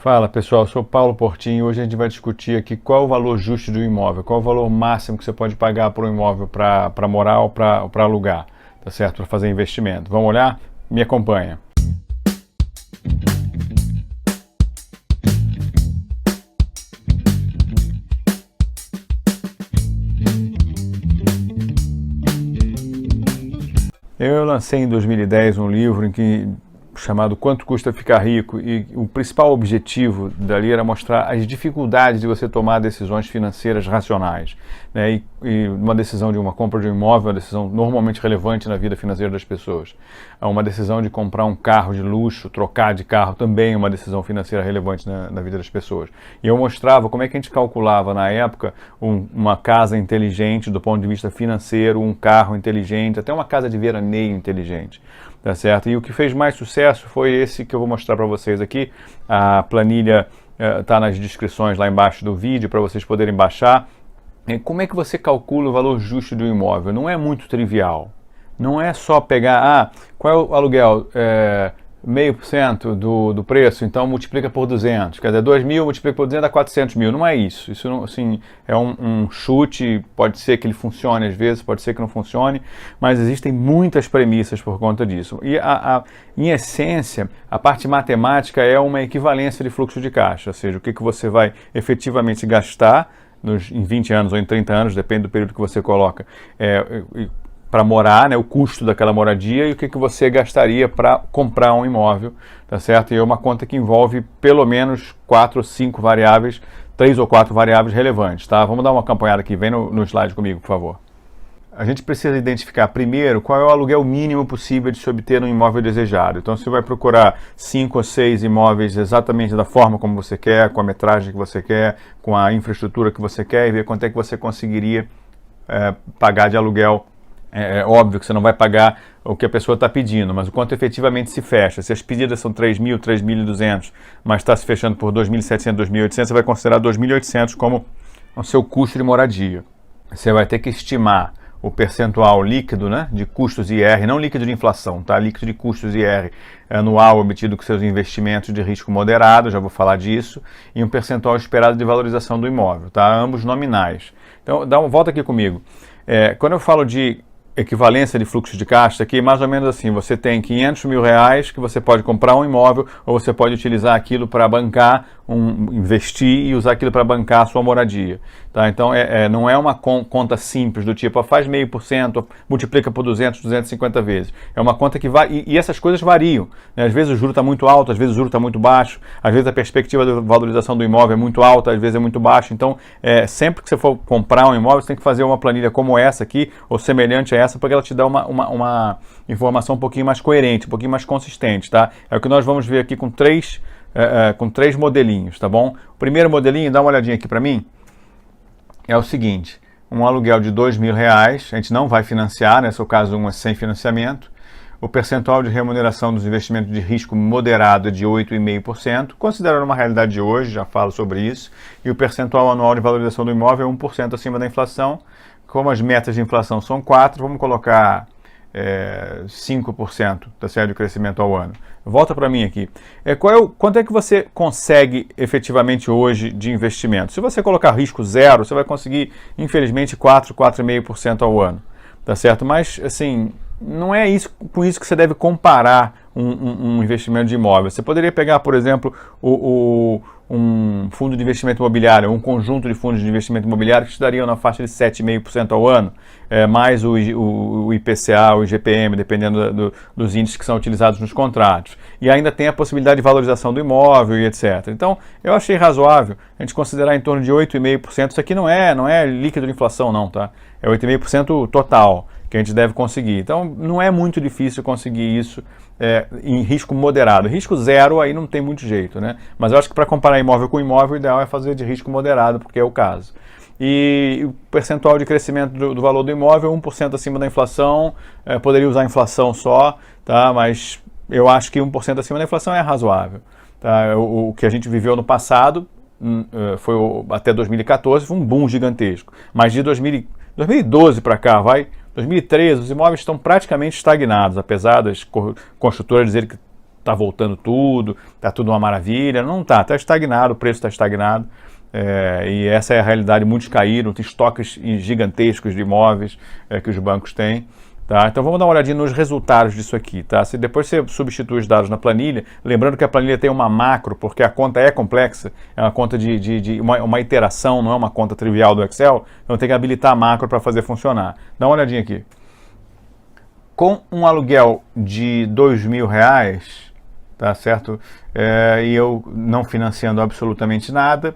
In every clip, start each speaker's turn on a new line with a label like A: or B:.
A: Fala pessoal, eu sou Paulo Portinho e hoje a gente vai discutir aqui qual é o valor justo de um imóvel, qual é o valor máximo que você pode pagar por um imóvel para morar ou para alugar, tá certo? Para fazer investimento. Vamos olhar? Me acompanha. Eu lancei em 2010 um livro chamado Quanto Custa Ficar Rico, e o principal objetivo dali era mostrar as dificuldades de você tomar decisões financeiras racionais, né? E uma decisão de uma compra de um imóvel é uma decisão normalmente relevante na vida financeira das pessoas. Uma decisão de comprar um carro de luxo, trocar de carro, também é uma decisão financeira relevante na vida das pessoas. E eu mostrava como é que a gente calculava na época uma casa inteligente do ponto de vista financeiro, um carro inteligente, até uma casa de veraneio inteligente. Tá certo? E o que fez mais sucesso foi esse que eu vou mostrar para vocês aqui. A planilha está nas descrições lá embaixo do vídeo para vocês poderem baixar. Como é que você calcula o valor justo de um imóvel? Não é muito trivial. Não é só pegar, qual é o aluguel? 0,5% do preço, então multiplica por 200. Quer dizer, 2 mil multiplica por 200 dá 400 mil. Não é isso. Isso não, assim, é um chute, pode ser que ele funcione às vezes, pode ser que não funcione, mas existem muitas premissas por conta disso. E, em essência, a parte matemática é uma equivalência de fluxo de caixa, ou seja, o que você vai efetivamente gastar em 20 anos ou em 30 anos, depende do período que você coloca, para morar, né, o custo daquela moradia e o que você gastaria para comprar um imóvel, tá certo? E é uma conta que envolve pelo menos 4 ou 5 variáveis, 3 ou 4 variáveis relevantes, tá? Vamos dar uma acompanhada aqui, vem no slide comigo, por favor. A gente precisa identificar primeiro qual é o aluguel mínimo possível de se obter um imóvel desejado. Então você vai procurar 5 ou 6 imóveis exatamente da forma como você quer, com a metragem que você quer, com a infraestrutura que você quer e ver quanto é que você conseguiria pagar de aluguel. É óbvio que você não vai pagar o que a pessoa está pedindo, mas o quanto efetivamente se fecha. Se as pedidas são 3.000, 3.200, mas está se fechando por 2.700, 2.800, você vai considerar 2.800 como o seu custo de moradia. Você vai ter que estimar o percentual líquido, né, de custos IR, não líquido de inflação, tá? Líquido de custos IR anual obtido com seus investimentos de risco moderado, já vou falar disso, e um percentual esperado de valorização do imóvel, tá? Ambos nominais. Então, volta aqui comigo. Quando eu falo de equivalência de fluxo de caixa aqui, mais ou menos assim, você tem 500 mil reais que você pode comprar um imóvel ou você pode utilizar aquilo para bancar, investir e usar aquilo para bancar a sua moradia, tá? Então não é uma conta simples do tipo, faz 0,5%, multiplica por 200, 250 vezes. É uma conta que vai, e essas coisas variam, né? Às vezes o juro está muito alto, às vezes o juro está muito baixo, às vezes a perspectiva de valorização do imóvel é muito alta, às vezes é muito baixa. Então sempre que você for comprar um imóvel, você tem que fazer uma planilha como essa aqui, ou semelhante a essa, porque ela te dá uma informação um pouquinho mais coerente, um pouquinho mais consistente, tá? É o que nós vamos ver aqui com três modelinhos, tá bom? O primeiro modelinho, dá uma olhadinha aqui para mim, é o seguinte: um aluguel de 2 mil reais, a gente não vai financiar, nesse é o caso um é sem financiamento, o percentual de remuneração dos investimentos de risco moderado é de 8,5%, considerando uma realidade de hoje, já falo sobre isso, e o percentual anual de valorização do imóvel é 1% acima da inflação. Como as metas de inflação são 4%, vamos colocar 5%, tá certo, de crescimento ao ano. Volta para mim aqui. Quanto é que você consegue efetivamente hoje de investimento? Se você colocar risco zero, você vai conseguir, infelizmente, 4,5% ao ano, tá certo? Mas, assim, não é com isso que você deve comparar um investimento de imóvel. Você poderia pegar, por exemplo, um fundo de investimento imobiliário, um conjunto de fundos de investimento imobiliário que te dariam na faixa de 7,5% ao ano, mais o IPCA, o IGPM, dependendo dos índices que são utilizados nos contratos. E ainda tem a possibilidade de valorização do imóvel e etc. Então, eu achei razoável a gente considerar em torno de 8,5%. Isso aqui não é líquido de inflação não, tá? É 8,5% total que a gente deve conseguir. Então, não é muito difícil conseguir isso em risco moderado. Risco zero, aí não tem muito jeito, né? Mas eu acho que para comparar imóvel com imóvel, o ideal é fazer de risco moderado, porque é o caso. E o percentual de crescimento do valor do imóvel, 1% acima da inflação, poderia usar a inflação só, tá? Mas eu acho que 1% acima da inflação é razoável. Tá? O que a gente viveu no passado, foi até 2014, foi um boom gigantesco. Mas de 2012 para cá, 2013, os imóveis estão praticamente estagnados, apesar das construtoras dizerem que está voltando tudo, está tudo uma maravilha. Não está, está estagnado, o preço está estagnado. E essa é a realidade, muitos caíram, tem estoques gigantescos de imóveis que os bancos têm. Tá? Então vamos dar uma olhadinha nos resultados disso aqui. Tá? Se depois você substitui os dados na planilha, lembrando que a planilha tem uma macro, porque a conta é complexa, é uma conta de uma iteração, não é uma conta trivial do Excel, então tem que habilitar a macro para fazer funcionar. Dá uma olhadinha aqui. Com um aluguel de R$2.000, tá certo? E eu não financiando absolutamente nada,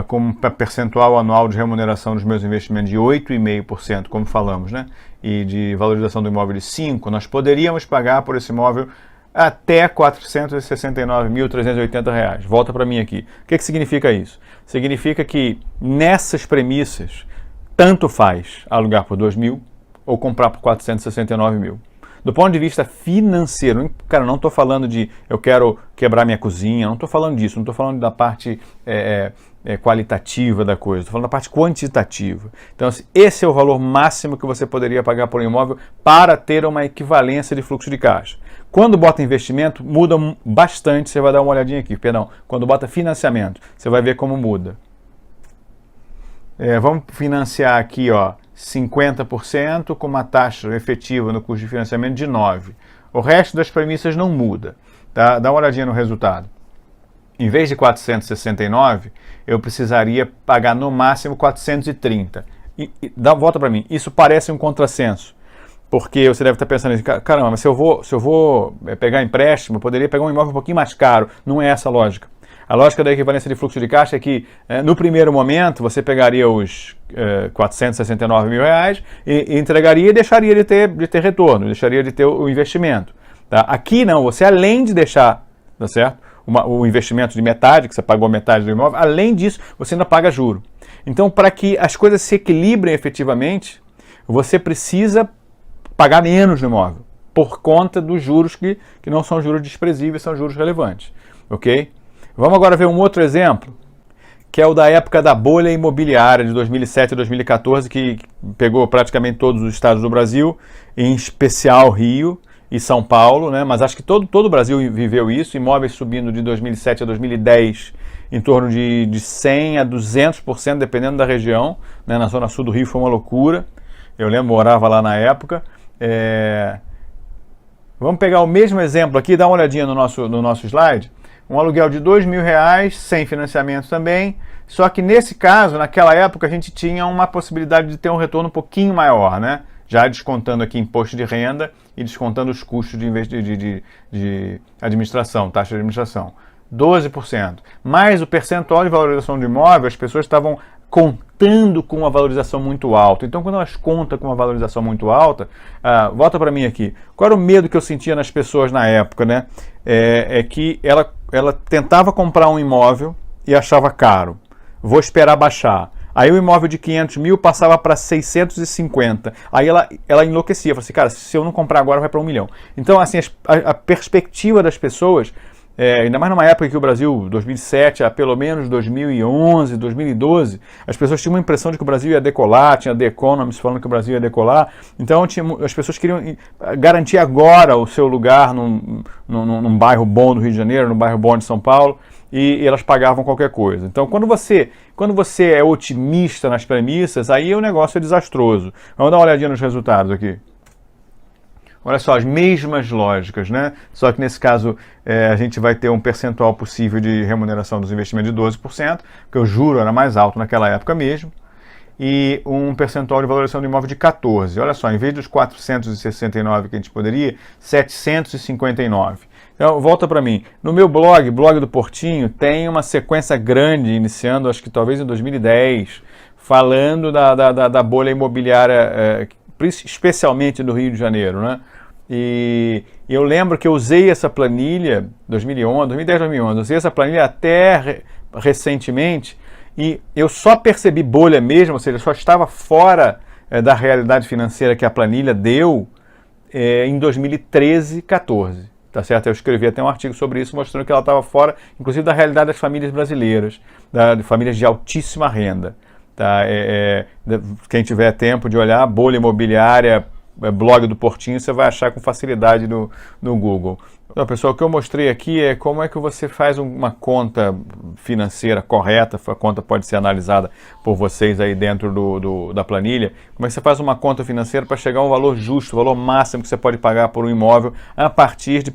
A: com um percentual anual de remuneração dos meus investimentos de 8,5%, como falamos, né? E de valorização do imóvel de 5%, nós poderíamos pagar por esse imóvel até R$ 469.380. Volta para mim aqui. O que significa isso? Significa que nessas premissas, tanto faz alugar por 2.000 ou comprar por 469 mil. Do ponto de vista financeiro, cara, não estou falando de eu quero quebrar minha cozinha, não estou falando disso, não estou falando da parte qualitativa da coisa, estou falando da parte quantitativa. Então, esse é o valor máximo que você poderia pagar por um imóvel para ter uma equivalência de fluxo de caixa. Quando bota investimento, muda bastante, você vai dar uma olhadinha aqui, perdão, quando bota financiamento, você vai ver como muda. Vamos financiar aqui, ó, 50% com uma taxa efetiva no custo de financiamento de 9%. O resto das premissas não muda. Tá? Dá uma olhadinha no resultado. Em vez de 469, eu precisaria pagar no máximo 430. Volta para mim. Isso parece um contrassenso. Porque você deve estar pensando assim, caramba, mas se eu vou pegar empréstimo, eu poderia pegar um imóvel um pouquinho mais caro. Não é essa a lógica. A lógica da equivalência de fluxo de caixa é que, no primeiro momento, você pegaria os R$469 mil e entregaria e deixaria de ter retorno, deixaria de ter o investimento. Tá? Aqui não, você além de deixar, tá certo? O investimento de metade, que você pagou metade do imóvel, além disso, você ainda paga juro. Então, para que as coisas se equilibrem efetivamente, você precisa pagar menos no imóvel, por conta dos juros que não são juros desprezíveis, são juros relevantes. Ok? Vamos agora ver um outro exemplo, que é o da época da bolha imobiliária de 2007 a 2014, que pegou praticamente todos os estados do Brasil, em especial Rio e São Paulo, né? Mas acho que todo o Brasil viveu isso, imóveis subindo de 2007 a 2010 em torno de 100% a 200%, dependendo da região, né? Na zona sul do Rio foi uma loucura, eu lembro, morava lá na época. Vamos pegar o mesmo exemplo aqui, dá uma olhadinha no nosso slide. Um aluguel de R$2.000, sem financiamento também, só que nesse caso, naquela época, a gente tinha uma possibilidade de ter um retorno um pouquinho maior, né? Já descontando aqui imposto de renda e descontando os custos de administração, taxa de administração. 12%. Mais o percentual de valorização do imóvel, as pessoas estavam contando com uma valorização muito alta. Então, quando elas contam com uma valorização muito alta, volta para mim aqui. Qual era o medo que eu sentia nas pessoas na época, né? É que ela tentava comprar um imóvel e achava caro. Vou esperar baixar. Aí o imóvel de 500 mil passava para 650. Aí ela enlouquecia. Falava assim, cara, se eu não comprar agora vai para 1 milhão. Então, assim, a perspectiva das pessoas, ainda mais numa época que o Brasil, 2007 a pelo menos 2011, 2012, as pessoas tinham uma impressão de que o Brasil ia decolar, tinha The Economist falando que o Brasil ia decolar, então as pessoas queriam garantir agora o seu lugar num bairro bom do Rio de Janeiro, num bairro bom de São Paulo, e elas pagavam qualquer coisa. Então, quando você é otimista nas premissas, aí o negócio é desastroso. Vamos dar uma olhadinha nos resultados aqui. Olha só, as mesmas lógicas, né? Só que nesse caso a gente vai ter um percentual possível de remuneração dos investimentos de 12%, porque o juro era mais alto naquela época mesmo, e um percentual de valorização do imóvel de 14%. Olha só, em vez dos 469 que a gente poderia, 759. Então, volta para mim. No meu blog do Portinho, tem uma sequência grande, iniciando acho que talvez em 2010, falando da bolha imobiliária, especialmente do Rio de Janeiro, né? E eu lembro que eu usei essa planilha, 2010, 2011, usei essa planilha até recentemente, e eu só percebi bolha mesmo, ou seja, só estava fora da realidade financeira que a planilha deu em 2013, 14. Tá certo? Eu escrevi até um artigo sobre isso, mostrando que ela estava fora, inclusive, da realidade das famílias brasileiras, de famílias de altíssima renda. Tá? Quem tiver tempo de olhar, bolha imobiliária, blog do Portinho, você vai achar com facilidade no Google. Não, pessoal, o que eu mostrei aqui é como é que você faz uma conta financeira correta, a conta pode ser analisada por vocês aí dentro da planilha, como é que você faz uma conta financeira para chegar a um valor justo, o valor máximo que você pode pagar por um imóvel a partir de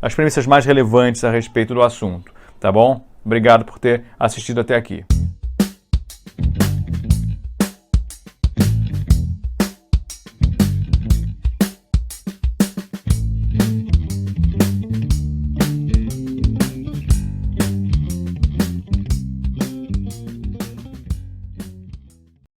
A: as premissas mais relevantes a respeito do assunto, tá bom? Obrigado por ter assistido até aqui.